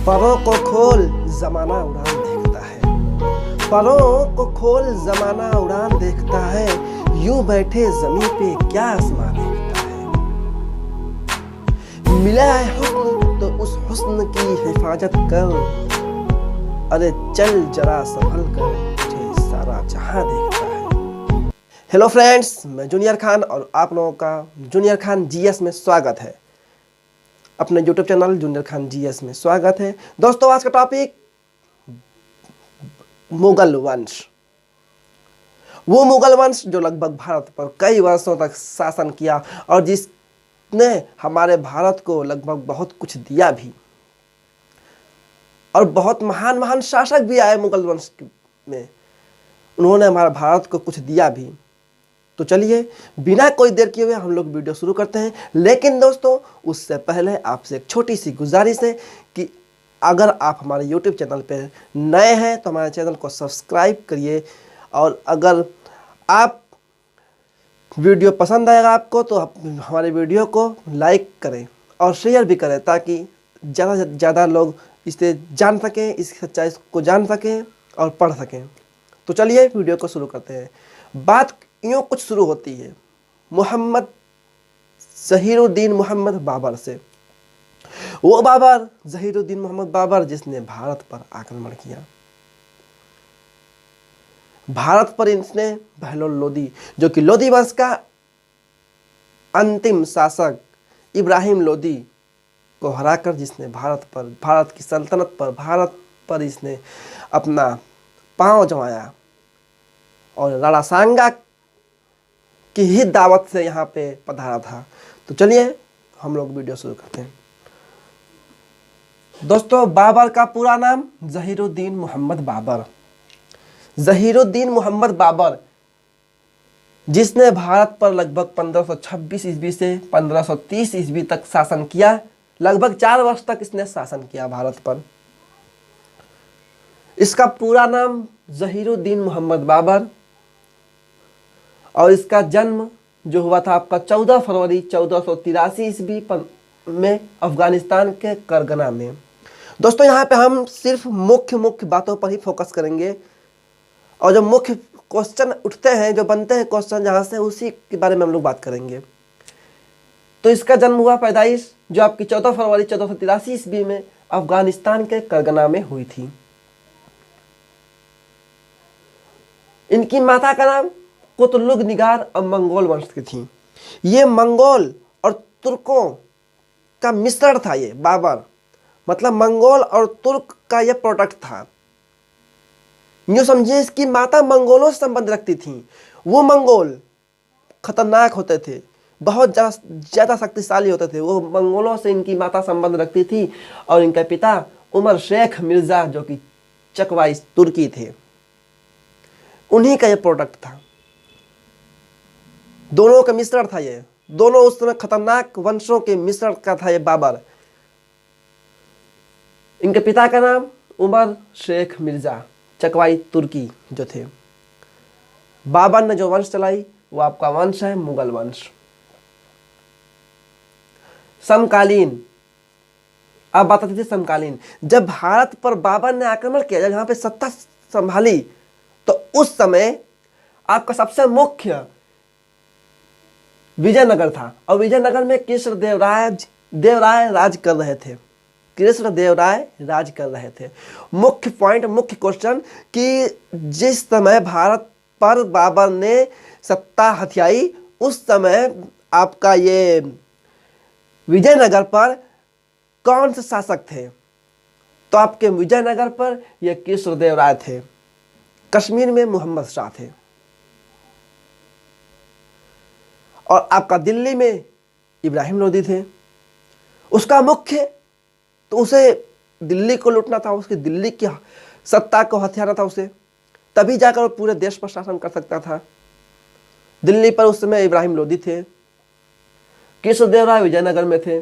परों को खोल जमाना उड़ान देखता है, परों को खोल जमाना उड़ान देखता है, यूं बैठे जमीन पे क्या आसमां देखता है। मिला है हुस्न तो उस हुस्न की हिफाजत कर, अरे चल जरा संभल कर, तुझे सारा जहां देखता है। हेलो फ्रेंड्स, मैं जूनियर खान और आप लोगों का जूनियर खान जीएस में स्वागत है। अपने YouTube channel junior Khan GS में स्वागत है। दोस्तों, आज का टॉपिक मुगल वंश। वो मुगल वंश जो लगभग भारत पर कई वर्षों तक शासन किया और जिसने हमारे भारत को लगभग बहुत कुछ दिया भी, और बहुत महान महान शासक भी आए मुगल वंश में, उन्होंने हमारे भारत को कुछ दिया भी। तो चलिए बिना कोई देर किए हुए हम लोग वीडियो शुरू करते हैं। लेकिन दोस्तों, उससे पहले आपसे एक छोटी सी गुजारिश है कि अगर आप हमारे YouTube चैनल पर नए हैं तो हमारे चैनल को सब्सक्राइब करिए, और अगर आप वीडियो पसंद आएगा आपको तो आप हमारे वीडियो को लाइक करें और शेयर भी करें, ताकि ज़्यादा से ज़्यादा लोग इसे जान सकें, इस सच्चाई को जान सकें और पढ़ सकें। तो चलिए वीडियो को शुरू करते हैं। बात यूँ कुछ शुरू होती है मोहम्मद जहीरुद्दीन मोहम्मद बाबर से। वो बाबर जहीरुद्दीन मोहम्मद बाबर जिसने भारत पर आक्रमण किया। भारत पर इसने बहलोल लोदी, जो कि लोदी वंश का अंतिम शासक इब्राहिम लोदी को हराकर, जिसने भारत की सल्तनत पर, भारत पर इसने अपना पांव जमाया और राणा सांगा की ही दावत से यहाँ पे पधारा था। तो चलिए हम लोग वीडियो शुरू करते हैं। दोस्तों, बाबर का पूरा नाम जहीरुद्दीन मोहम्मद बाबर। जहीरुद्दीन मोहम्मद बाबर जिसने भारत पर लगभग 1526 ईस्वी से 1530 ईस्वी तक शासन किया। लगभग 4 वर्ष तक इसने शासन किया भारत पर। इसका पूरा नाम जहीरुद्दीन मोहम्मद बाबर, और इसका जन्म जो हुआ था आपका 14 फरवरी 1483 ईस्वी में अफगानिस्तान के करगना में। दोस्तों, यहाँ पे हम सिर्फ मुख्य बातों पर ही फोकस करेंगे, और जो मुख्य क्वेश्चन उठते हैं, जो बनते हैं क्वेश्चन जहाँ से, उसी के बारे में हम लोग बात करेंगे। तो इसका जन्म हुआ, पैदाइश जो आपकी 14 फरवरी 1483 ईस्वी में अफगानिस्तान के करगना में हुई थी। इनकी माता का नाम कुतलुग निगार और मंगोल वंश की थी। ये मंगोल और तुर्कों का मिश्रण था। ये बाबर मतलब मंगोल और तुर्क का ये प्रोडक्ट था। यूँ समझिए, इसकी माता मंगोलों से संबंध रखती थी। वो मंगोल खतरनाक होते थे, बहुत ज़्यादा शक्तिशाली होते थे। वो मंगोलों से इनकी माता संबंध रखती थी, और इनके पिता उमर शेख मिर्ज़ा, जो कि चकवाई तुर्की थे, उन्हीं का ये प्रोडक्ट था। दोनों का मिश्रण था ये। दोनों उस समय खतरनाक वंशों के मिश्रण का था ये बाबर। इनके पिता का नाम उमर शेख मिर्जा, चकवाई तुर्की जो थे। बाबर ने जो वंश चलाई वो आपका वंश है मुगल वंश। समकालीन, अब बात आती थी समकालीन। जब भारत पर बाबर ने आक्रमण किया, जब यहाँ पे सत्ता संभाली, तो उस समय आपका सबसे मुख्य विजयनगर था, और विजयनगर में कृष्णदेवराय राज कर रहे थे। कृष्णदेवराय राज कर रहे थे। मुख्य पॉइंट, मुख्य क्वेश्चन कि जिस समय भारत पर बाबर ने सत्ता हथियाई, उस समय आपका ये विजयनगर पर कौन से शासक थे? तो आपके विजयनगर पर ये कृष्णदेवराय थे। कश्मीर में मोहम्मद शाह थे, और आपका दिल्ली में इब्राहिम लोदी थे। उसका मुख्य, तो उसे दिल्ली को लूटना था, उसकी दिल्ली की सत्ता को हथियाना था उसे, तभी जाकर वो पूरे देश पर शासन कर सकता था। दिल्ली पर उस समय इब्राहिम लोदी थे, कृष्णदेवराय विजयनगर में थे,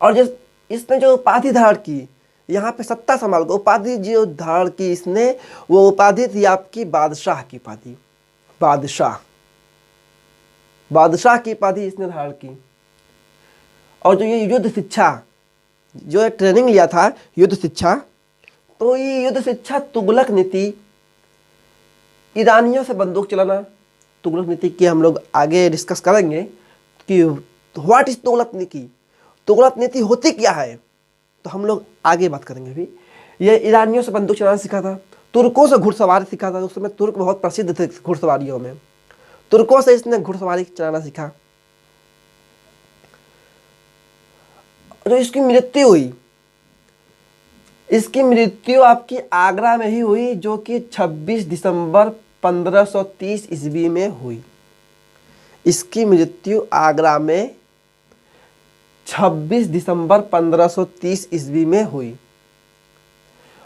और जिस इसने जो उपाधि धारण की, यहाँ पे सत्ता संभाल कर उपाधि जो धारण की इसने, वो उपाधि थी आपकी बादशाह की उपाधि। बादशाह की उपाधि इसने धारण की। और जो ये युद्ध शिक्षा जो ये ट्रेनिंग लिया था युद्ध शिक्षा, तो ये युद्ध शिक्षा तुगलक नीति, ईरानियों से बंदूक चलाना, तुगलक नीति की हम लोग आगे डिस्कस करेंगे कि व्हाट इज तुगलक नीति, तुगलक नीति होती क्या है, तो हम लोग आगे बात करेंगे भी। ये ईरानियों से बंदूक चलाना सीखा था, तुर्कों से घुड़सवारी सीखा था, उस समय तुर्क बहुत प्रसिद्ध थे घुड़सवारियों में, तुर्कों से इसने घुड़सवारी चलाना सीखा। जो इसकी मृत्यु हुई, इसकी मृत्यु आपकी आगरा में ही हुई, जो कि 26 दिसंबर 1530 ईस्वी में हुई। इसकी मृत्यु आगरा में 26 दिसंबर 1530 ईस्वी में हुई।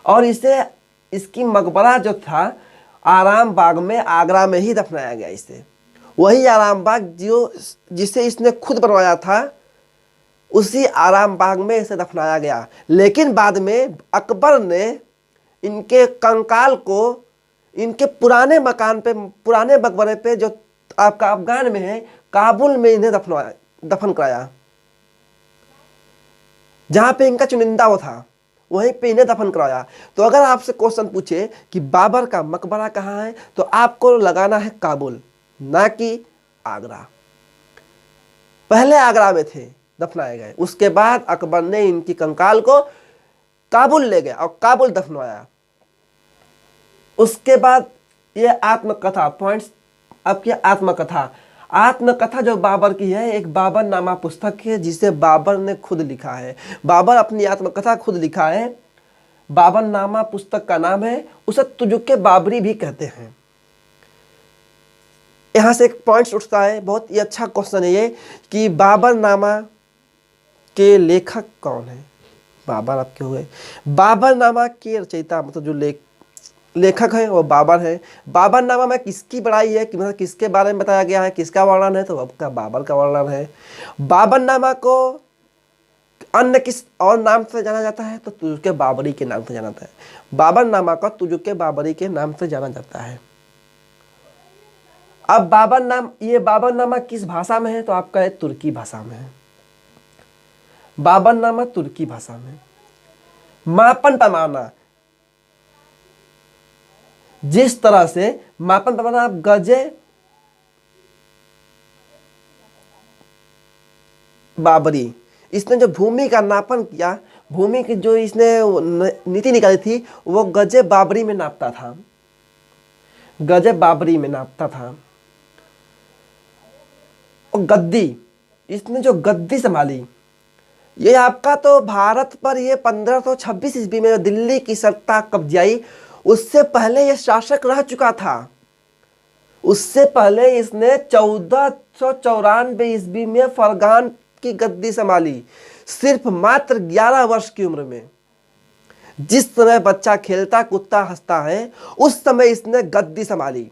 और इसे, इसकी मकबरा जो था आराम बाग में, आगरा में ही दफनाया गया इसे। वही आराम बाग जो जिसे इसने खुद बनवाया था, उसी आराम बाग में इसे दफनाया गया। लेकिन बाद में अकबर ने इनके कंकाल को इनके पुराने मकान पे, पुराने मकबरे पे जो आपका अफगान में है, काबुल में इन्हें दफन कराया। जहां पे इनका चुनिंदा वो था, वहीं पे इन्हें दफन कराया। तो अगर आपसे क्वेश्चन पूछे कि बाबर का मकबरा कहाँ है, तो आपको लगाना है काबुल, ना कि आगरा। पहले आगरा में थे, दफनाए गए, उसके बाद अकबर ने इनकी कंकाल को काबुल ले गया और काबुल दफनवाया। उसके बाद ये आत्मकथा पॉइंट्स, आपकी आत्मकथा, आत्मकथा जो बाबर की है, एक बाबर नामा पुस्तक है जिसे बाबर ने खुद लिखा है। बाबर अपनी आत्मकथा खुद लिखा है, बाबर नामा पुस्तक का नाम है, उसे तुजुक्के बाबरी भी कहते हैं। यहां से एक पॉइंट उठता है, बहुत ही अच्छा क्वेश्चन है ये, कि बाबर नामा के लेखक कौन है। बाबर आपके हुए, बाबर नामा के रचयिता, मतलब जो लेखक है वो बाबर है। बाबर नामा में किसकी बड़ाई है, कि मतलब किसके बारे में बताया गया है, किसका वर्णन है, तो आपका बाबर का वर्णन है। बाबर नामा को अन्य किस और नाम से जाना जाता है, तो तुजुक्के बाबरी के नाम से जाना जाता है। बाबर नामा को तुजुक्के बाबरी के नाम से जाना जाता है। अब ये बाबरनामा किस भाषा में है, तो आपका तुर्की भाषा में है। बाबरनामा तुर्की भाषा में। मापन पैमाना, जिस तरह से मापन पैमाना, आप गजे बाबरी, इसने जो भूमि का नापन किया, भूमि की जो इसने नीति निकाली थी, वो गजे बाबरी में नापता था, गजे बाबरी में नापता था। और गद्दी, इसने जो गद्दी संभाली, ये आपका तो भारत पर ये 1526 ईस्वी में दिल्ली की सत्ता कब्जाई, उससे पहले ये शासक रह चुका था। उससे पहले इसने 1494 ईस्वी में फरगान की गद्दी संभाली, सिर्फ मात्र 11 वर्ष की उम्र में। जिस समय बच्चा खेलता कूदता हंसता है, उस समय इसने गद्दी संभाली।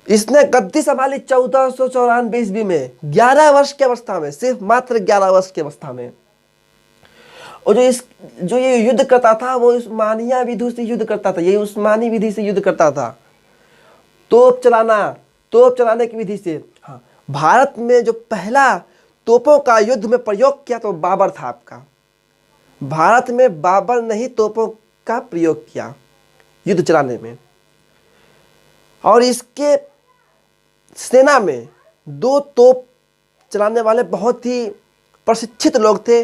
इसने गद्दी संभाली 1494 ईस्वी में, 11 वर्ष की अवस्था में, सिर्फ मात्र 11 वर्ष की अवस्था में। और जो ये युद्ध करता था, वो उस्मानिया विधि से युद्ध करता था, ये उस्मानी विधि से युद्ध करता था, तोप चलाने की विधि से। हाँ, भारत में जो पहला तोपों का युद्ध में प्रयोग किया तो बाबर था आपका। भारत में बाबर ने ही तोपों का प्रयोग किया युद्ध चलाने में। और इसके सेना में 2 तोप चलाने वाले बहुत ही प्रशिक्षित लोग थे।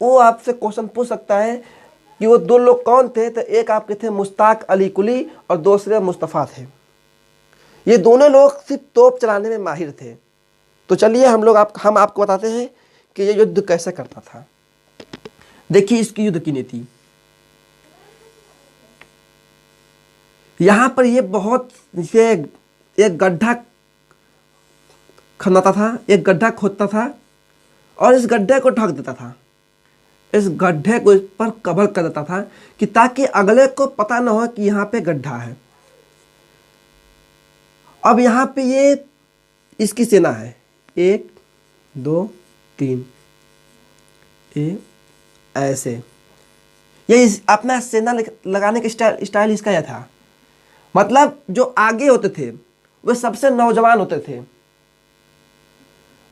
वो आपसे क्वेश्चन पूछ सकता है कि वो 2 लोग कौन थे, तो एक आपके थे मुश्ताक अली कुली और दूसरे मुस्तफ़ा थे। ये दोनों लोग सिर्फ तोप चलाने में माहिर थे। तो चलिए हम आपको बताते हैं कि ये युद्ध कैसे करता था। देखिए इसकी युद्ध की नीति। यहां पर ये बहुत एक गड्ढा खनता था, एक गड्ढा खोदता था और इस गड्ढे को ढक देता था। इस गड्ढे को इस पर कवर कर देता था कि ताकि अगले को पता न हो कि यहाँ पे गड्ढा है। अब यहाँ पे ये इसकी सेना है, 1 2 3, ये ऐसे। ये अपना सेना लगाने का स्टाइल इसका यह था। मतलब जो आगे होते थे वे सबसे नौजवान होते थे,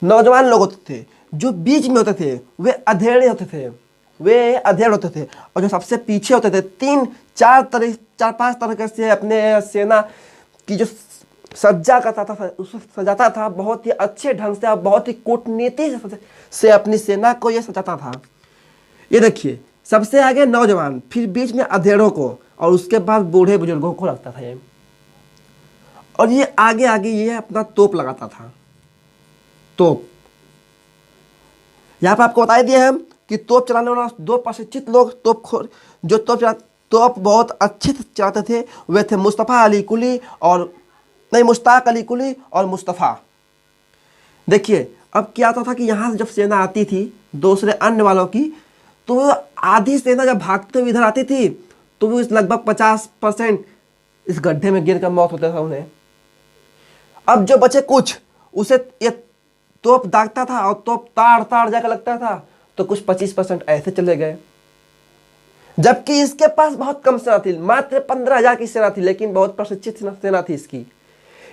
नौजवान लोग होते थे। जो बीच में होते थे वे अधेड़ होते थे, और जो सबसे पीछे होते थे 4-5 तरीके से अपने सेना की जो सज्जा करता था, उसको सजाता था बहुत ही अच्छे ढंग से और बहुत ही कूटनीति से अपनी सेना को ये सजाता था। ये देखिए, सबसे आगे नौजवान, फिर बीच में अधेड़ों को, और उसके बाद बूढ़े बुजुर्गों को रखता था ये। और ये आगे आगे ये अपना तोप लगाता था। तोप यहाँ पर आपको बता दिए हम कि तोप चलाने वाला 2 प्रशिक्षित लोग, जो तोप बहुत अच्छे से चलाते थे, वे थे मुश्ताक अली कुली और मुस्तफ़ा। देखिए अब क्या होता था कि यहाँ से जब सेना आती थी दूसरे अन्य वालों की, तो आधी सेना जब भागते हुए इधर आती थी तो वो लगभग 50% इस गड्ढे में गिर कर मौत होता था उन्हें। अब जो बचे कुछ, उसे ये तोप दागता था और तोप ताड़ जाकर लगता था, तो कुछ 25% ऐसे चले गए। जबकि इसके पास बहुत कम सेना थी, मात्र 15,000 की सेना थी, लेकिन बहुत प्रशिक्षित सेना थी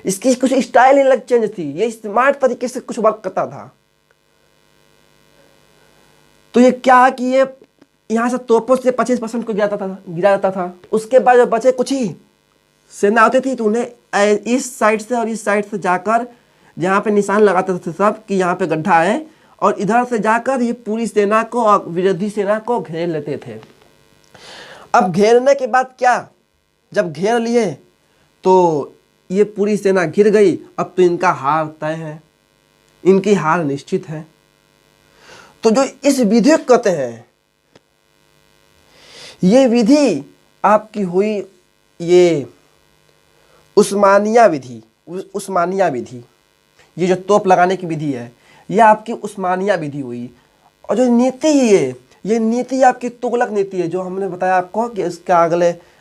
इसकी कुछ स्टाइल ही अलग चेंज थी, ये स्मार्ट तरीके से कुछ वर्क करता था। तो ये क्या कि ये यहाँ से तोपों से 25% को गिरा जाता था। उसके बाद जब बचे कुछ ही सेना होती थी तो उन्हें इस साइड से और इस साइड से जाकर जहाँ पे निशान लगाते थे सब कि यहाँ पे गड्ढा है, और इधर से जाकर ये पूरी सेना को और विरोधी सेना को घेर लेते थे। अब घेरने के बाद क्या, जब घेर लिए तो ये पूरी सेना घिर गई। अब तो इनका हार तय है, इनकी हार निश्चित है। तो जो इस विधि को कहते हैं, ये विधि आपकी हुई ये उस्मानिया विधि। ये जो तोप लगाने की विधि है, ये आपकी उस्मानिया विधि हुई। और जो नीति है, ये नीति आपकी तुगलक नीति है, जो हमने बताया आपको कि इसका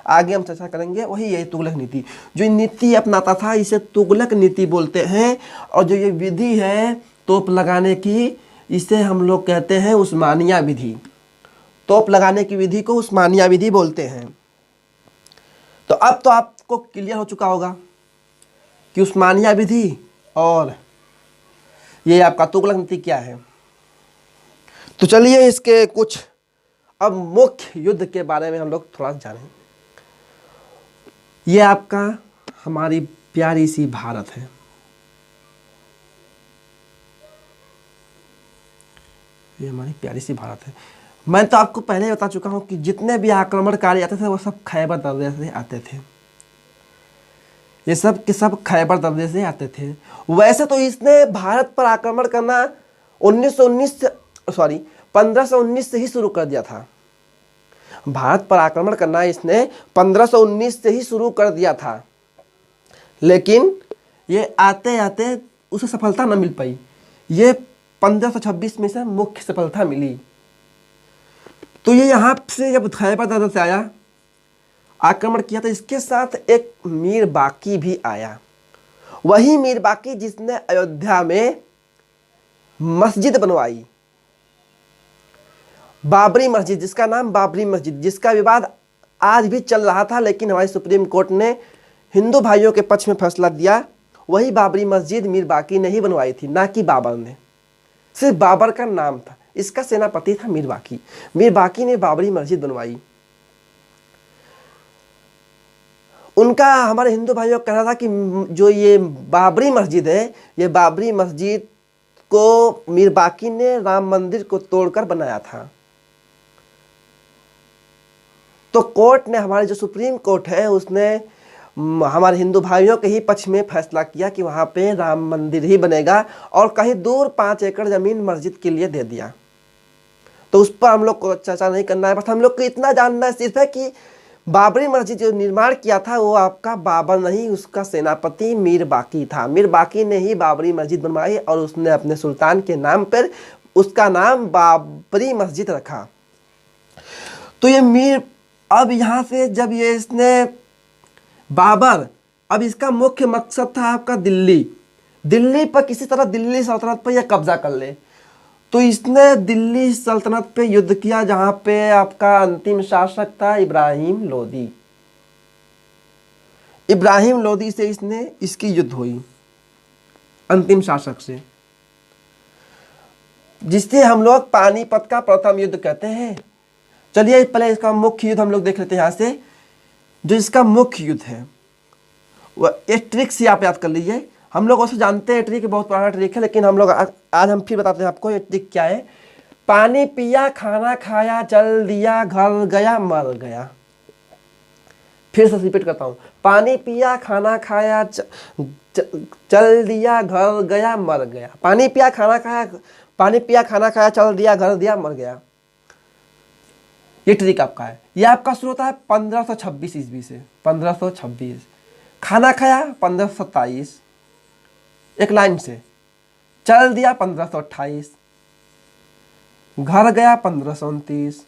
आगे हम चर्चा करेंगे, वही यही तुगलक नीति। जो नीति अपनाता था इसे तुगलक नीति बोलते हैं। और जो ये विधि है तोप लगाने की, इसे हम लोग कहते हैं उस्मानिया विधि। तोप लगाने की विधि को उस्मानिया विधि बोलते हैं। तो अब तो आपको क्लियर हो चुका होगा कि उस्मानिया विधि और ये आपका तुगलक नीति क्या है। तो चलिए इसके कुछ अब मुख्य युद्ध के बारे में हम लोग थोड़ा जानें। ये आपका हमारी प्यारी सी भारत है। ये हमारी प्यारी सी भारत है। मैं तो आपको पहले ही बता चुका हूं कि जितने भी आक्रमणकारी आते थे वो सब खैबर दर्रे से आते थे। ये सब के सब खैबर दर्रे से आते थे। वैसे तो इसने भारत पर आक्रमण करना 1519 से ही शुरू कर दिया था। भारत पर आक्रमण करना इसने 1519 से ही शुरू कर दिया था, लेकिन ये आते आते उसे सफलता न मिल पाई। ये 1526 में से मुख्य सफलता मिली। तो ये यहाँ से जब खैबर दर्रे से आया, आक्रमण किया, तो इसके साथ एक मीर बाकी भी आया। वही मीर बाकी जिसने अयोध्या में मस्जिद बनवाई, बाबरी मस्जिद, जिसका नाम बाबरी मस्जिद, जिसका विवाद आज भी चल रहा था, लेकिन हमारी सुप्रीम कोर्ट ने हिंदू भाइयों के पक्ष में फैसला दिया। वही बाबरी मस्जिद मीर बाकी ने ही बनवाई थी, ना कि बाबर ने। सिर्फ बाबर का नाम था, इसका सेनापति था मीर बाकी। मीर बाकी ने बाबरी मस्जिद बनवाई। उनका हमारे हिंदू भाइयों का कहना था कि जो ये बाबरी मस्जिद है, ये बाबरी मस्जिद को मीर बाकी ने राम मंदिर को तोड़कर बनाया था। तो कोर्ट ने, हमारी जो सुप्रीम कोर्ट है, उसने हमारे हिंदू भाइयों के ही पक्ष में फैसला किया कि वहाँ पे राम मंदिर ही बनेगा, और कहीं दूर 5 एकड़ जमीन मस्जिद के लिए दे दिया। तो उस पर हम लोग को चर्चा नहीं करना है, बस हम लोग को इतना जानना है सिर्फ है कि बाबरी मस्जिद जो निर्माण किया था वो आपका बाबर नहीं, उसका सेनापति मीर बाकी था। मीर बाकी ने ही बाबरी मस्जिद बनवाई और उसने अपने सुल्तान के नाम पर उसका नाम बाबरी मस्जिद रखा। तो ये मीर, अब यहाँ से जब ये इसने बाबर, अब इसका मुख्य मकसद था आपका दिल्ली पर किसी तरह दिल्ली सल्तनत पर यह कब्जा कर ले। तो इसने दिल्ली सल्तनत पे युद्ध किया, जहां पे आपका अंतिम शासक था इब्राहिम लोदी। इब्राहिम लोदी से इसकी युद्ध हुई, अंतिम शासक से। जिससे हम लोग पानीपत का प्रथम युद्ध कहते हैं। चलिए पहले इसका मुख्य युद्ध हम लोग देख लेते हैं। यहाँ से जो इसका मुख्य युद्ध है वह एक ट्रिक से आप याद कर लीजिए। हम लोग उसको जानते हैं, ट्रिक बहुत पुराना ट्रिक है, लेकिन हम लोग आज हम फिर बताते हैं आपको ये ट्रिक क्या है। पानी पिया, खाना खाया, चल दिया, घर गया, मर गया। फिर से रिपीट करता हूँ। पानी पिया, खाना खाया, चल दिया, घर गया, मर गया। पानी पिया, खाना खाया, चल दिया, घर दिया, मर गया। ये ट्रिक आपका है। ये आपका शुरू होता है 1526 ईस्वी से। 1526। खाना खाया 1527, एक लाइन से। चल दिया 1528, घर गया 1529,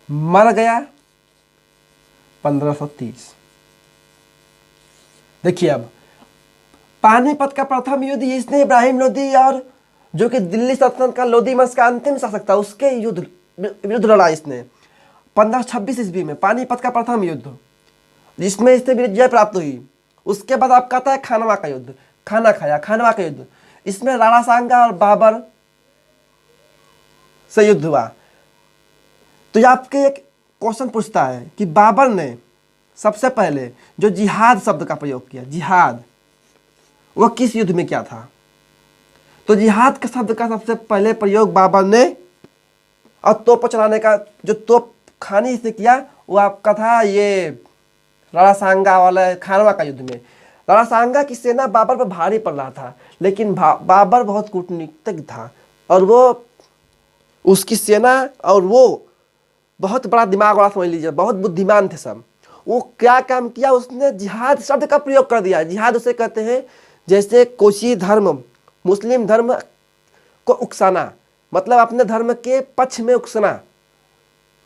मर गया 1530। देखिए अब पानीपत का प्रथम युद्ध इसने इब्राहिम लोदी और जो कि दिल्ली सल्तनत का लोदी वंश का अंतिम शासक था उसके विरुद्ध लड़ा इसने 1526 ईस्वी में। पानीपत का प्रथम युद्ध जिसमें इससे विजय प्राप्त हुई। उसके बाद आपका आता है खानवा का युद्ध, खाना खाया, खानवा का युद्ध। इसमें राणा सांगा और बाबर से युद्ध हुआ। तो ये आपके एक क्वेश्चन पूछता है कि बाबर ने सबसे पहले जो जिहाद शब्द का प्रयोग किया, जिहाद, वह किस युद्ध में किया था? तो जिहाद के शब्द का सबसे पहले प्रयोग बाबर ने और तोप चलाने का जो तोप खानी से किया वो आपका था ये राणा सांगा वाला खानवा का युद्ध में। राणा सांगा की सेना बाबर पर भारी पड़ रहा था, लेकिन बाबर बहुत कूटनीतिज्ञ था और वो उसकी सेना और वो बहुत बड़ा दिमाग वाला समझ लीजिए, बहुत बुद्धिमान थे सब। वो क्या काम किया, उसने जिहाद शब्द का प्रयोग कर दिया। जिहाद उसे कहते हैं जैसे कोई धर्म, मुस्लिम धर्म को उकसाना, मतलब अपने धर्म के पक्ष में उकसाना।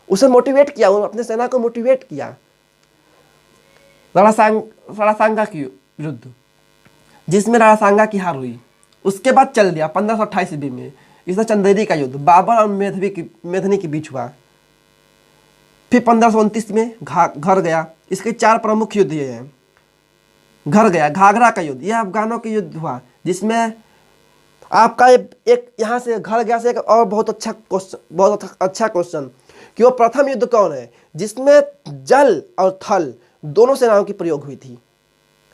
उसे मोटिवेट किया, वो अपने सेना को मोटिवेट किया राणा सांगा के विरुद्ध, जिसमें राणा सांगा की हार हुई। उसके बाद चल दिया 1528 ईस्वी में इसने चंदेरी का युद्ध बाबर और मेदिनी के बीच हुआ। फिर 1529 में घर गया। इसके 4 प्रमुख युद्ध ये हैं। घर गया, घाघरा का युद्ध, यह अफगानों के युद्ध हुआ, जिसमें आपका एक यहाँ से घर गया से एक और बहुत अच्छा क्वेश्चन कि वो प्रथम युद्ध कौन है जिसमें जल और थल दोनों सेनाओं की प्रयोग हुई थी।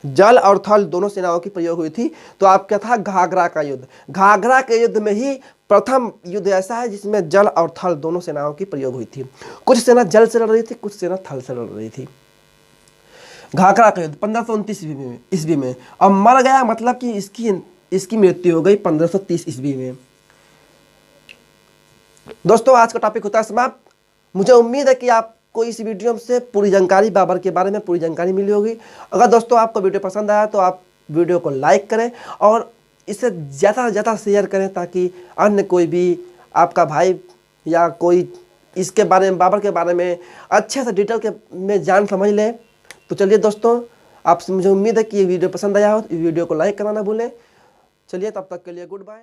जल और थल दोनों सेनाओं की प्रयोग हुई थी। तो आपका था घाघरा का युद्ध। घाघरा के युद्ध में ही प्रथम युद्ध ऐसा है जिसमें जल और थल दोनों सेनाओं की प्रयोग हुई थी। कुछ सेना जल से लड़ रही थी, कुछ सेना थल से लड़ रही थी। घाघरा का युद्ध 1529 ईस्वी में। और मर गया मतलब कि इसकी मृत्यु हो गई 1530 ईस्वी में। दोस्तों आज का टॉपिक होता है समाप्त। मुझे उम्मीद है कि आपको इस वीडियो से पूरी जानकारी, बाबर के बारे में पूरी जानकारी मिली होगी। अगर दोस्तों आपको वीडियो पसंद आया तो आप वीडियो को लाइक करें और इसे ज़्यादा से ज़्यादा शेयर करें ताकि अन्य कोई भी आपका भाई या कोई इसके बारे में, बाबर के बारे में अच्छे से डिटेल में जान समझ ले। तो चलिए दोस्तों, आपसे मुझे उम्मीद है कि ये वीडियो पसंद आया हो तो वीडियो को लाइक करना ना भूलें। चलिए तब तक के लिए गुड बाय।